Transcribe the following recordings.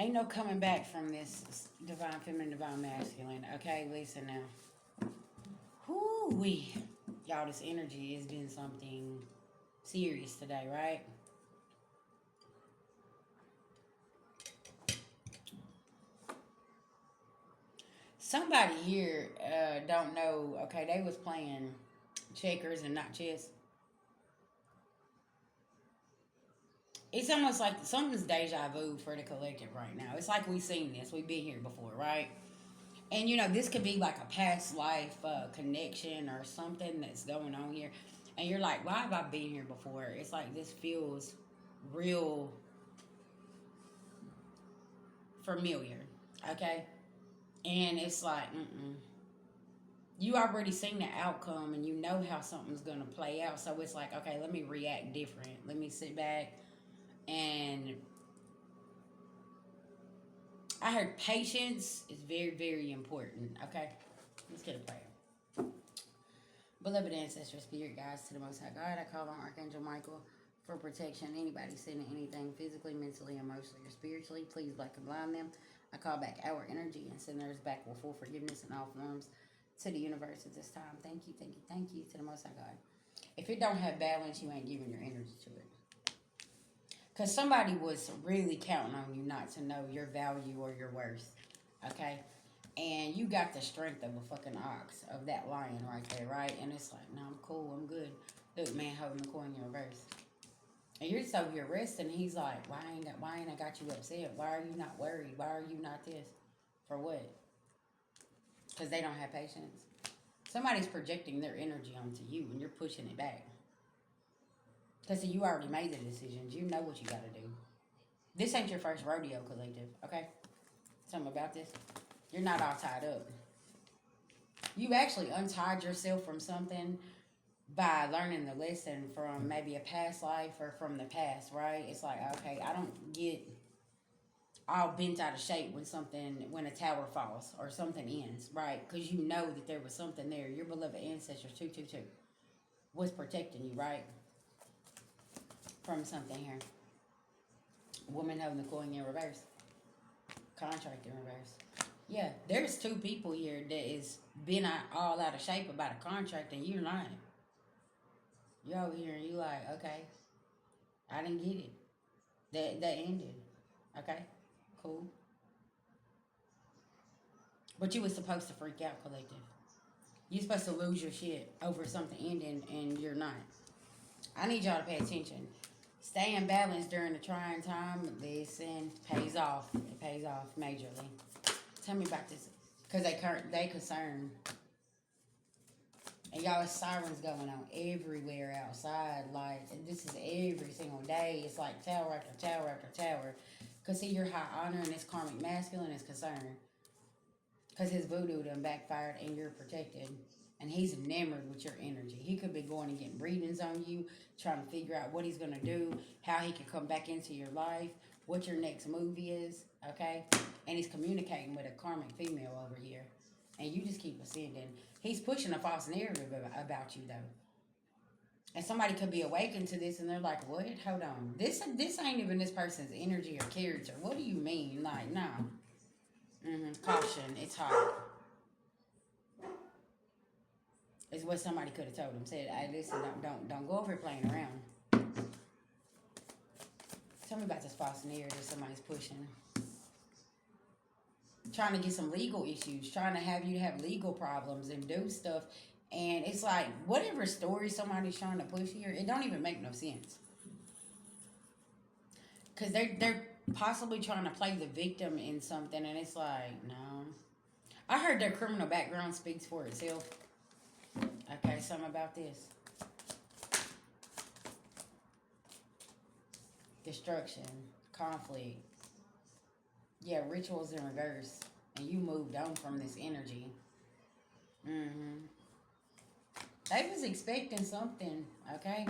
Ain't no coming back from this divine feminine, divine masculine. Okay, listen now. Whoo-wee. Y'all, this energy has been something serious today, right? Somebody here don't know. Okay, they was playing checkers and not chess. It's almost like something's deja vu for the collective right now. It's like we've seen this. We've been here before, right? And you know, this could be like a past life connection or something that's going on here. And you're like, why have I been here before? It's like this feels real familiar, okay? And it's like, you already seen the outcome and you know how something's gonna play out. So it's like, okay, let me react different. Let me sit back and I heard patience is very, very important. Okay, let's get a prayer. Beloved ancestor, spirit guides to the Most High God, I call on Archangel Michael for protection. Anybody sending anything physically, mentally, emotionally, or spiritually, please black and blind them. I call back our energy and send theirs back with full forgiveness in all forms to the universe at this time. Thank you, thank you, thank you to the Most High God. If it don't have balance, you ain't giving your energy to it. Because somebody was really counting on you not to know your value or your worth. Okay? And you got the strength of a fucking ox, of that lion right there, right? And it's like, no, I'm cool, I'm good. Look, man, holding the coin in reverse. And you're just over here resting. And he's like, why ain't I got you upset? Why are you not worried? Why are you not this? For what? Because they don't have patience. Somebody's projecting their energy onto you and you're pushing it back. Because you already made the decisions. You know what you got to do. This ain't your first rodeo, collective, okay? Something about this. You're not all tied up. You actually untied yourself from something by learning the lesson from maybe a past life or from the past, right? It's like, okay, I don't get all bent out of shape when a tower falls or something ends, right? Because you know that there was something there. Your beloved ancestors, 222, was protecting you, right? From something here. Woman holding the coin in reverse. Contract in reverse. Yeah, there's two people here that is been all out of shape about a contract and you're lying. You're over here and you like, okay, I didn't get it. That ended. Okay, cool. But you was supposed to freak out, collective. You're supposed to lose your shit over something ending and you're not. I need y'all to pay attention. Staying balanced during the trying time, listen, pays off. It pays off majorly. Tell me about this. Because they concerned. And y'all, sirens going on everywhere outside. Like, this is every single day. It's like tower after tower after tower. Because see, your high honor and this karmic masculine is concerned. Because his voodoo done backfired and you're protected. And he's enamored with your energy. He could be going and getting readings on you, trying to figure out what he's going to do, how he can come back into your life, what your next move is, okay? And he's communicating with a karmic female over here. And you just keep ascending. He's pushing a false narrative about you, though. And somebody could be awakened to this and they're like, what? Hold on. This ain't even this person's energy or character. What do you mean? Like, no. Caution. It's hot. Is what somebody could have told him. Said, hey, listen, don't go over here playing around. Tell me about this false narrative somebody's pushing. Trying to get some legal issues. Trying to have you have legal problems and do stuff. And it's like, whatever story somebody's trying to push here, it don't even make no sense. Because they're possibly trying to play the victim in something. And it's like, no. I heard their criminal background speaks for itself. Okay, something about this. Destruction, conflict. Yeah, rituals in reverse. And you moved on from this energy. They was expecting something, okay?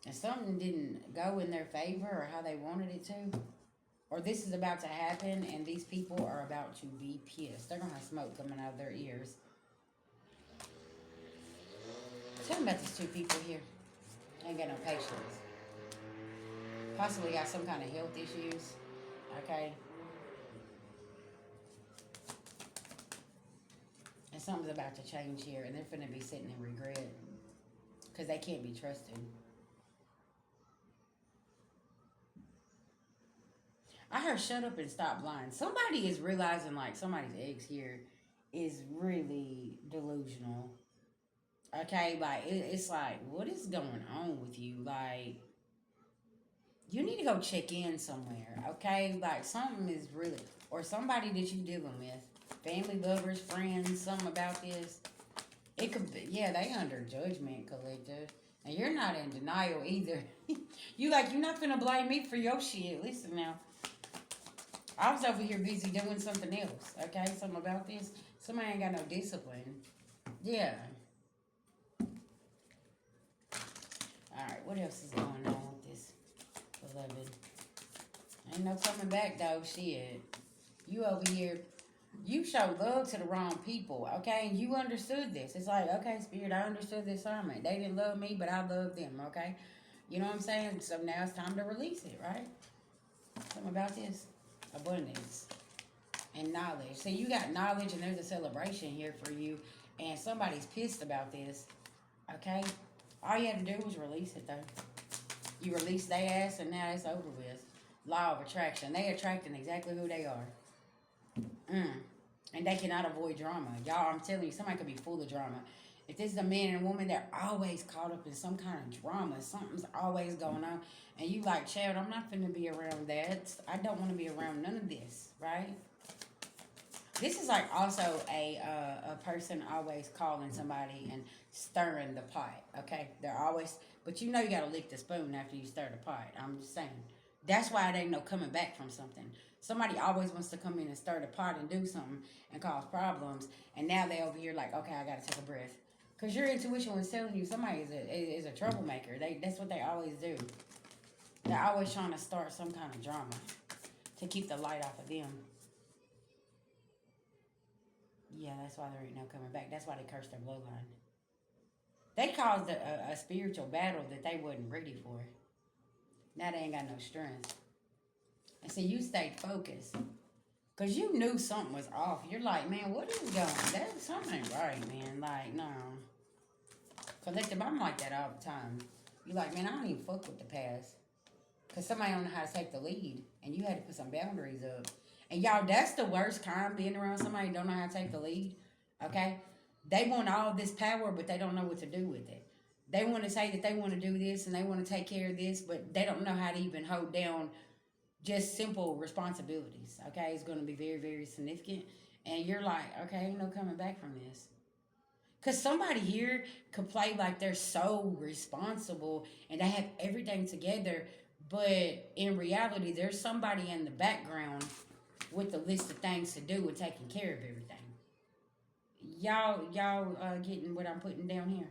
And something didn't go in their favor or how they wanted it to. Or this is about to happen and these people are about to be pissed. They're going to have smoke coming out of their ears. Tell me about these two people here. Ain't got no patience. Possibly got some kind of health issues. Okay? And something's about to change here, and they're finna be sitting in regret because they can't be trusted. I heard shut up and stop lying. Somebody is realizing like somebody's ex here is really delusional. Okay, like it's like, what is going on with you? Like, you need to go check in somewhere. Okay, like something is really, or somebody that you dealing with, family, lovers, friends, something about this. It could be, yeah, they under judgment, collective, and you're not in denial either. You like, you're not gonna blame me for your shit. Listen now, I was over here busy doing something else. Okay, something about this. Somebody ain't got no discipline. Yeah. All right, what else is going on with this beloved? Ain't no coming back though. Shit, you over here. You showed love to the wrong people, okay? And you understood this. It's like, okay, Spirit, I understood the assignment. They didn't love me, but I loved them, okay? You know what I'm saying? So now it's time to release it, right? Something about this. Abundance and knowledge. So you got knowledge and there's a celebration here for you. And somebody's pissed about this, okay? All you had to do was release it, though. You released their ass and now it's over with. Law of attraction. They attracting exactly who they are. And they cannot avoid drama. Y'all, I'm telling you, somebody could be full of drama. If this is a man and a woman, they're always caught up in some kind of drama. Something's always going on. And you like, Chad, I'm not finna be around that. I don't want to be around none of this, right? This is like also a person always calling somebody and stirring the pot, okay? They're always, but you know you got to lick the spoon after you stir the pot. I'm just saying. That's why it ain't no coming back from something. Somebody always wants to come in and stir the pot and do something and cause problems. And now they over here like, okay, I got to take a breath. Because your intuition was telling you somebody is a troublemaker. That's what they always do. They're always trying to start some kind of drama to keep the light off of them. Yeah, that's why there ain't no coming back. That's why they cursed their bloodline. They caused a spiritual battle that they wasn't ready for. Now they ain't got no strength. And so you stayed focused. Because you knew something was off. You're like, man, what is going on? Something ain't right, man. Like, no. Collective, I'm like that all the time. You're like, man, I don't even fuck with the past. Because somebody don't know how to take the lead. And you had to put some boundaries up. And y'all, that's the worst kind, being around somebody who don't know how to take the lead. Okay? They want all this power, but they don't know what to do with it. They want to say that they want to do this and they want to take care of this, but they don't know how to even hold down just simple responsibilities. Okay? It's going to be very, very significant. And you're like, okay, ain't no coming back from this. Because somebody here could play like they're so responsible and they have everything together, but in reality, there's somebody in the background with a list of things to do and taking care of everything. Y'all getting what I'm putting down here?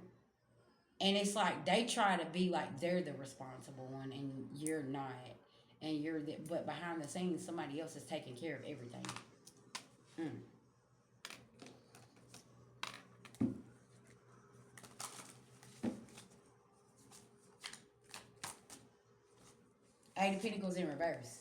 And it's like they try to be like they're the responsible one and you're not. And but behind the scenes, somebody else is taking care of everything. Eight of Pentacles in reverse.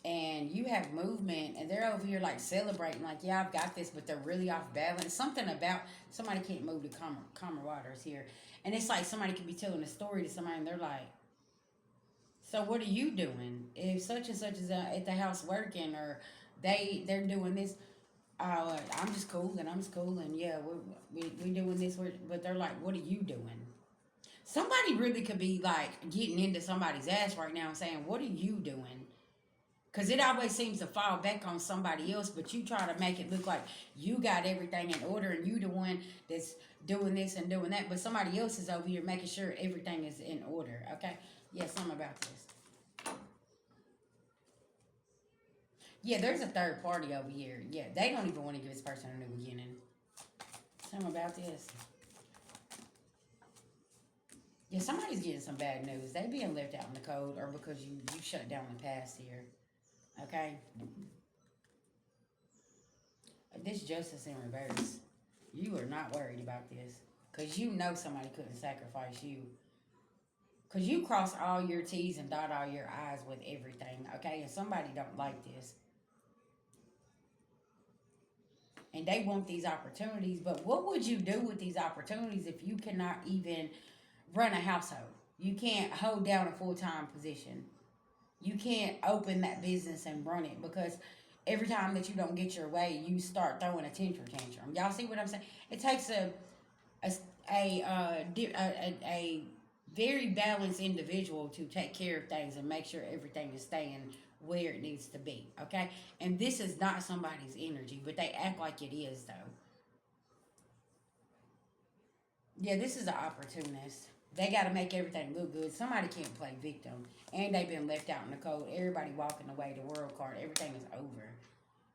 And you have movement, and they're over here like celebrating, like, yeah, I've got this, but they're really off balance. Something about somebody can't move to calmer waters here. And it's like somebody could be telling a story to somebody, and they're like, so what are you doing? If such and such is at the house working, or they're doing this, I'm just cool, and I'm just cool, and yeah, we doing this, but they're like, what are you doing? Somebody really could be like getting into somebody's ass right now and saying, what are you doing? Because it always seems to fall back on somebody else, but you try to make it look like you got everything in order and you the one that's doing this and doing that, but somebody else is over here making sure everything is in order, okay? Yeah, something about this. Yeah, there's a third party over here. Yeah, they don't even want to give this person a new beginning. Something about this. Yeah, somebody's getting some bad news. They being left out in the cold or because you shut down the past here. Okay? This justice in reverse. You are not worried about this. Because you know somebody couldn't sacrifice you. Because you cross all your T's and dot all your I's with everything, okay? And somebody don't like this. And they want these opportunities. But what would you do with these opportunities if you cannot even run a household? You can't hold down a full-time position. You can't open that business and run it because every time that you don't get your way, you start throwing a tantrum. Y'all see what I'm saying? It takes a, a very balanced individual to take care of things and make sure everything is staying where it needs to be. Okay, and this is not somebody's energy, but they act like it is though. Yeah, this is an opportunist. They got to make everything look good. Somebody can't play victim, and they've been left out in the cold. Everybody walking away. The world card. Everything is over,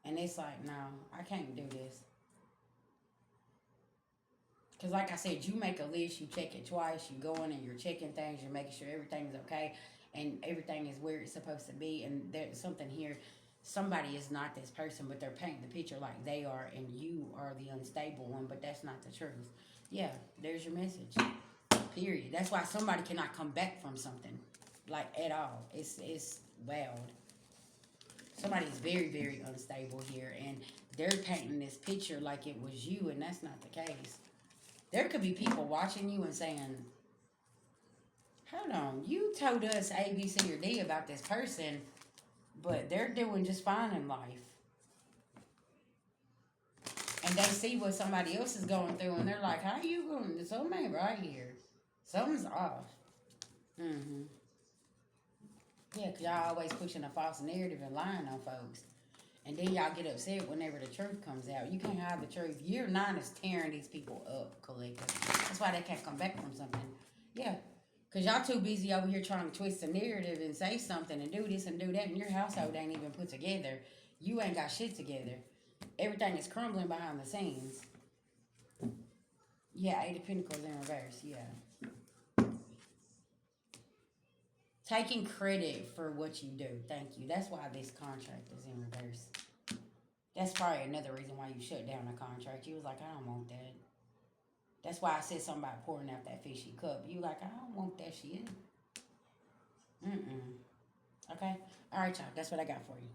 and it's like, no, I can't do this. Because, like I said, you make a list, you check it twice, you go in and you're checking things, you're making sure everything's okay, and everything is where it's supposed to be. And there's something here. Somebody is not this person, but they're painting the picture like they are, and you are the unstable one. But that's not the truth. Yeah, there's your message. Period. That's why somebody cannot come back from something, like at all. It's wild. Somebody's very very unstable here, and they're painting this picture like it was you, and that's not the case. There could be people watching you and saying, "Hold on, you told us A, B, C, or D about this person, but they're doing just fine in life." And they see what somebody else is going through, and they're like, "How are you going? There's something ain't right here. Something's off." Mm-hmm. Yeah, because y'all always pushing a false narrative and lying on folks. And then y'all get upset whenever the truth comes out. You can't hide the truth. Year 9 is tearing these people up, collective. That's why they can't come back from something. Yeah. Because y'all too busy over here trying to twist the narrative and say something and do this and do that, and your household ain't even put together. You ain't got shit together. Everything is crumbling behind the scenes. Yeah, 8 of Pentacles in reverse. Yeah. Taking credit for what you do. Thank you. That's why this contract is in reverse. That's probably another reason why you shut down the contract. You was like, I don't want that. That's why I said something about pouring out that fishy cup. You like, I don't want that shit. Mm-mm. Okay? All right, y'all. That's what I got for you.